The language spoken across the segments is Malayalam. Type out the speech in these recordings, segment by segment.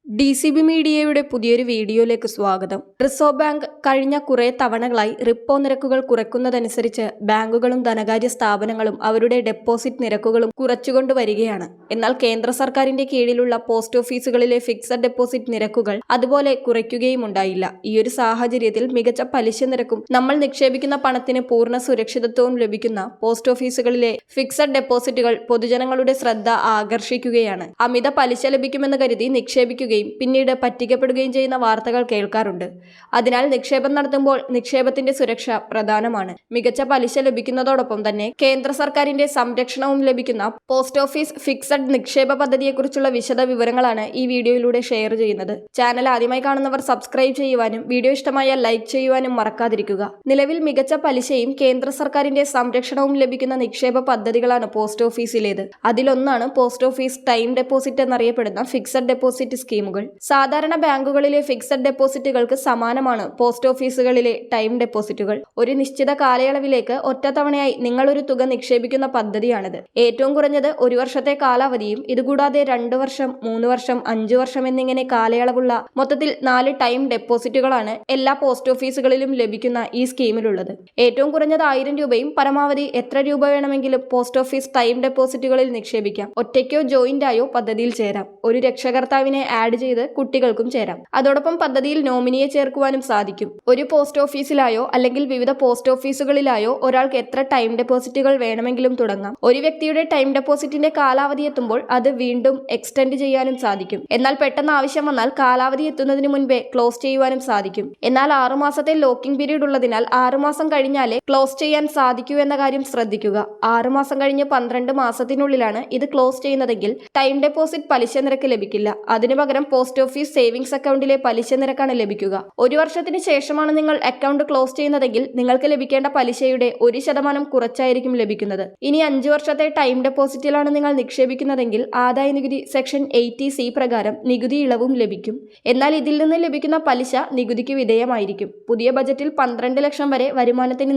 DCB മീഡിയയുടെ പുതിയൊരു വീഡിയോയിലേക്ക് സ്വാഗതം. റിസർവ് ബാങ്ക് കഴിഞ്ഞ കുറേ തവണകളായി റിപ്പോ നിരക്കുകൾ കുറയ്ക്കുന്നതനുസരിച്ച് ബാങ്കുകളും ധനകാര്യ സ്ഥാപനങ്ങളും അവരുടെ ഡെപ്പോസിറ്റ് നിരക്കുകളും കുറച്ചുകൊണ്ടുവരികയാണ്. എന്നാൽ കേന്ദ്ര സർക്കാരിന്റെ കീഴിലുള്ള പോസ്റ്റ് ഓഫീസുകളിലെ ഫിക്സഡ് ഡെപ്പോസിറ്റ് നിരക്കുകൾ അതുപോലെ കുറയ്ക്കുകയുമുണ്ടായില്ല. ഈയൊരു സാഹചര്യത്തിൽ മികച്ച പലിശ നിരക്കും നമ്മൾ നിക്ഷേപിക്കുന്ന പണത്തിന് പൂർണ്ണ സുരക്ഷിതത്വവും ലഭിക്കുന്ന പോസ്റ്റ് ഓഫീസുകളിലെ ഫിക്സഡ് ഡെപ്പോസിറ്റുകൾ പൊതുജനങ്ങളുടെ ശ്രദ്ധ ആകർഷിക്കുകയാണ്. അമിത പലിശ ലഭിക്കുമെന്ന് കരുതി നിക്ഷേപിക്കുകയും പിന്നീട് പറ്റിക്കപ്പെടുകയും ചെയ്യുന്ന വാർത്തകൾ കേൾക്കാറുണ്ട്. അതിനാൽ നിക്ഷേപം നടത്തുമ്പോൾ നിക്ഷേപത്തിന്റെ സുരക്ഷ പ്രധാനമാണ്. മികച്ച പലിശ ലഭിക്കുന്നതോടൊപ്പം തന്നെ കേന്ദ്ര സർക്കാരിന്റെ സംരക്ഷണവും ലഭിക്കുന്ന പോസ്റ്റ് ഓഫീസ് ഫിക്സഡ് നിക്ഷേപ പദ്ധതിയെക്കുറിച്ചുള്ള വിശദ വിവരങ്ങളാണ് ഈ വീഡിയോയിലൂടെ ഷെയർ ചെയ്യുന്നത്. ചാനൽ ആദ്യമായി കാണുന്നവർ സബ്സ്ക്രൈബ് ചെയ്യുവാനും വീഡിയോ ഇഷ്ടമായാൽ ലൈക്ക് ചെയ്യുവാനും മറക്കാതിരിക്കുക. നിലവിൽ മികച്ച പലിശയും കേന്ദ്ര സർക്കാരിന്റെ സംരക്ഷണവും ലഭിക്കുന്ന നിക്ഷേപ പദ്ധതികളാണ് പോസ്റ്റ് ഓഫീസിലേത്. അതിലൊന്നാണ് പോസ്റ്റ് ഓഫീസ് ടൈം ഡെപ്പോസിറ്റ് എന്നറിയപ്പെടുന്ന ഫിക്സഡ് ഡെപ്പോസിറ്റ് സ്കീമുകൾ. സാധാരണ ബാങ്കുകളിലെ ഫിക്സഡ് ഡെപ്പോസിറ്റുകൾക്ക് സമാനമാണ് പോസ്റ്റ് ഓഫീസുകളിലെ ടൈം ഡെപ്പോസിറ്റുകൾ. ഒരു നിശ്ചിത കാലയളവിലേക്ക് ഒറ്റത്തവണയായി നിങ്ങൾ ഒരു തുക നിക്ഷേപിക്കുന്ന പദ്ധതിയാണിത്. ഏറ്റവും കുറഞ്ഞത് 1 വർഷത്തെ കാലാവധിയും ഇതുകൂടാതെ 2 വർഷം, 3 വർഷം, 5 വർഷം എന്നിങ്ങനെ കാലയളവുള്ള മൊത്തത്തിൽ 4 ടൈം ഡെപ്പോസിറ്റുകളാണ് എല്ലാ പോസ്റ്റ് ഓഫീസുകളിലും ലഭിക്കുന്ന ഈ സ്കീമിലുള്ളത്. ഏറ്റവും കുറഞ്ഞത് 1000 രൂപയും പരമാവധി എത്ര രൂപ വേണമെങ്കിലും പോസ്റ്റ് ഓഫീസ് ടൈം ഡെപ്പോസിറ്റുകളിൽ നിക്ഷേപിക്കാം. ഒറ്റയ്ക്കോ ജോയിന്റ് ആയോ പദ്ധതിയിൽ ചേരാം. ഒരു രക്ഷകർത്താവിനെ ആഡ് ചെയ്ത് കുട്ടികൾക്കും ചേരാം. അതോടൊപ്പം പദ്ധതിയിൽ നോമിനിയെ ചേർക്കുവാനും സാധിക്കും. ഒരു പോസ്റ്റ് ഓഫീസിലായോ അല്ലെങ്കിൽ വിവിധ പോസ്റ്റ് ഓഫീസുകളിലായോ ഒരാൾക്ക് എത്ര ടൈം ഡെപ്പോസിറ്റുകൾ വേണമെങ്കിലും തുടങ്ങാം. ഒരു വ്യക്തിയുടെ ടൈം ഡെപ്പോസിറ്റിന്റെ കാലാവധി എത്തുമ്പോൾ അത് വീണ്ടും എക്സ്റ്റെൻഡ് ചെയ്യാനും സാധിക്കും. എന്നാൽ പെട്ടെന്ന് ആവശ്യം വന്നാൽ കാലാവധി എത്തുന്നതിന് മുൻപേ ക്ലോസ് ചെയ്യുവാനും സാധിക്കും. എന്നാൽ 6 മാസത്തെ ലോക്കിംഗ് പീരീഡ് ഉള്ളതിനാൽ 6 മാസം കഴിഞ്ഞാലേ ക്ലോസ് ചെയ്യാൻ സാധിക്കൂ എന്ന കാര്യം ശ്രദ്ധിക്കുക. 6 മാസം കഴിഞ്ഞ് 12 മാസത്തിനുള്ളിലാണ് ഇത് ക്ലോസ് ചെയ്യുന്നതെങ്കിൽ ടൈം ഡെപ്പോസിറ്റ് പലിശ നിരക്ക് ലഭിക്കില്ല. അതിനു പകരം പോസ്റ്റ് ഓഫീസ് സേവിങ്സ് അക്കൗണ്ടിലെ പലിശ നിരക്കാണ് ലഭിക്കുക. 1 വർഷത്തിന് ശേഷമാണ് നിങ്ങൾ അക്കൗണ്ട് ക്ലോസ് ചെയ്യുന്നതെങ്കിൽ നിങ്ങൾക്ക് ലഭിക്കേണ്ട പലിശയുടെ 1% കുറച്ചായിരിക്കും ലഭിക്കുന്നത്. ഇനി 5 വർഷത്തെ ടൈം ഡെപ്പോസിറ്റിലാണ് നിങ്ങൾ നിക്ഷേപിക്കുന്നതെങ്കിൽ ആദായ നികുതി സെക്ഷൻ 80C പ്രകാരം നികുതി ഇളവും ലഭിക്കും. എന്നാൽ ഇതിൽ നിന്ന് ലഭിക്കുന്ന പലിശ നികുതിക്ക് വിധേയമായിരിക്കും. പുതിയ ബജറ്റിൽ 12 ലക്ഷം വരെ വരുമാനത്തിന്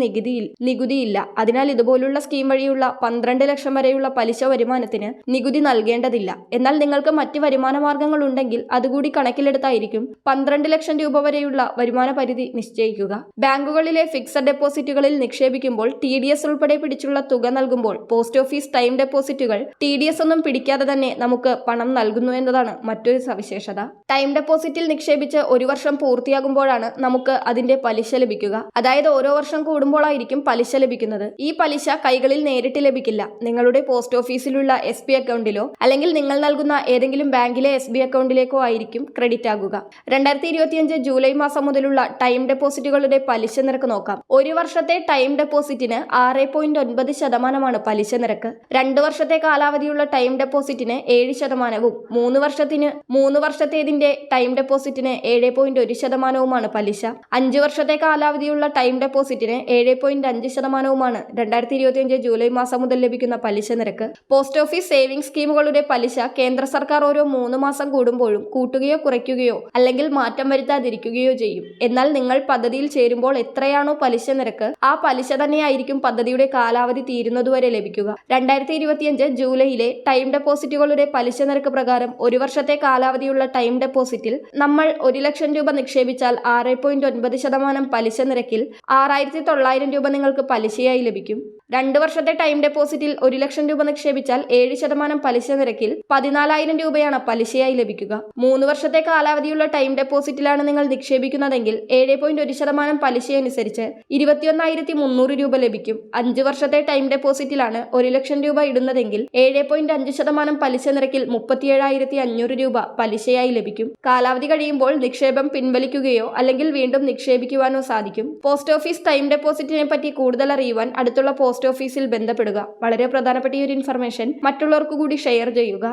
നികുതിയില്ല. അതിനാൽ ഇതുപോലുള്ള സ്കീം വഴിയുള്ള 12 ലക്ഷം വരെയുള്ള പലിശ വരുമാനത്തിന് നികുതി നൽകേണ്ടതില്ല. എന്നാൽ നിങ്ങൾക്ക് മറ്റ് വരുമാന മാർഗങ്ങൾ ഉണ്ടെങ്കിൽ അതുകൂടി കണക്കിലെടുത്തായിരിക്കും 12 ലക്ഷം രൂപ വരെയുള്ള വരുമാന പരിധി നിശ്ചയിക്കുക. ബാങ്കുകളിലെ ഫിക്സഡ് ഡെപ്പോസിറ്റുകളിൽ നിക്ഷേപിക്കുമ്പോൾ TDS ഉൾപ്പെടെ പിടിച്ചുള്ള തുക നൽകുമ്പോൾ പോസ്റ്റ് ഓഫീസ് ടൈം ഡെപ്പോസിറ്റുകൾ TDS ഒന്നും പിടിക്കാതെ തന്നെ നമുക്ക് പണം നൽകുന്നു എന്നതാണ് മറ്റൊരു സവിശേഷത. ടൈം ഡെപ്പോസിറ്റിൽ നിക്ഷേപിച്ച് 1 വർഷം പൂർത്തിയാകുമ്പോഴാണ് നമുക്ക് അതിന്റെ പലിശ ലഭിക്കുക. അതായത് ഓരോ വർഷം കൂടുമ്പോഴായിരിക്കും പലിശ ലഭിക്കുന്നത്. ഈ പലിശ കൈകളിൽ നേരിട്ട് ലഭിക്കില്ല. നിങ്ങളുടെ പോസ്റ്റ് ഓഫീസിലുള്ള SB അക്കൗണ്ടിലോ അല്ലെങ്കിൽ നിങ്ങൾ നൽകുന്ന ഏതെങ്കിലും ബാങ്കിലെ SB അക്കൗണ്ടിലേക്കോ ആയിരിക്കും ക്രെഡിറ്റ് ആകുക. 2025 ജൂലൈ മാസം മുതലുള്ള ടൈം ഡെപ്പോസിറ്റുകളുടെ പലിശ നിരക്ക് നോക്കാം. 1 വർഷത്തെ ടൈം ഡെപ്പോസിറ്റിന് 6.9% പലിശ നിരക്ക്. 2 വർഷത്തെ കാലാവധിയുള്ള ടൈം ഡെപ്പോസിറ്റിന് 7%, 3 വർഷത്തേതിന്റെ ടൈം ഡെപ്പോസിറ്റിന് 7.1% പലിശ. 5 വർഷത്തെ കാലാവധിയുള്ള ടൈം ഡെപ്പോസിറ്റിന് 7.5% 2025 ജൂലൈ മാസം മുതൽ ലഭിക്കുന്ന പലിശ നിരക്ക്. പോസ്റ്റ് ഓഫീസ് സേവിംഗ്സ് സ്കീമുകളുടെ പലിശ കേന്ദ്ര സർക്കാർ ഓരോ 3 മാസം കൂടുമ്പോഴും കൂട്ടുകയോ കുറയ്ക്കുകയോ അല്ലെങ്കിൽ മാറ്റം വരുത്താതിരിക്കുകയോ ചെയ്യും. എന്നാൽ നിങ്ങൾ പദ്ധതിയിൽ ചേരുമ്പോൾ എത്രയാണോ പലിശ നിരക്ക് ആ പലിശ തന്നെയായിരിക്കും പദ്ധതിയുടെ കാലാവധി തീരുന്നതുവരെ ലഭിക്കുക. 2025 ജൂലൈയിലെ ടൈം ഡെപ്പോസിറ്റുകളുടെ പലിശ നിരക്ക് പ്രകാരം 1 വർഷത്തെ കാലാവധിയുള്ള ടൈം ഡെപ്പോസിറ്റിൽ നമ്മൾ 1 ലക്ഷം രൂപ നിക്ഷേപിച്ചാൽ 6.9% പലിശ നിരക്കിൽ 6,900 രൂപ നിങ്ങൾക്ക് പലിശയായി ലഭിക്കും. 2 വർഷത്തെ ടൈം ഡെപ്പോസിറ്റിൽ 1 ലക്ഷം രൂപ നിക്ഷേപിച്ചാൽ 7% പലിശ നിരക്കിൽ 14,000 രൂപയാണ് പലിശയായി ലഭിക്കുക. 3 വർഷത്തെ കാലാവധിയുള്ള ടൈം ഡെപ്പോസിറ്റിലാണ് നിങ്ങൾ നിക്ഷേപിക്കുന്നതെങ്കിൽ 7.1% പലിശയനുസരിച്ച് 21,300 രൂപ ലഭിക്കും. 5 വർഷത്തെ ടൈം ഡെപ്പോസിറ്റിലാണ് 1 ലക്ഷം രൂപ ഇടുന്നതെങ്കിൽ 7.5% പലിശ നിരക്കിൽ 37,500 രൂപ പലിശയായി ലഭിക്കും. കാലാവധി കഴിയുമ്പോൾ നിക്ഷേപം പിൻവലിക്കുകയോ അല്ലെങ്കിൽ വീണ്ടും നിക്ഷേപിക്കുവാനോ സാധിക്കും. പോസ്റ്റ് ഓഫീസ് ടൈം ഡെപ്പോസിറ്റിനെ പറ്റി കൂടുതൽ അറിയുവാൻ അടുത്തുള്ള പോസ്റ്റ് ഓഫീസിൽ ബന്ധപ്പെടുക. വളരെ പ്രധാനപ്പെട്ട ഈ ഒരു ഇൻഫർമേഷൻ മറ്റുള്ളവർക്ക് കൂടി ഷെയർ ചെയ്യുക.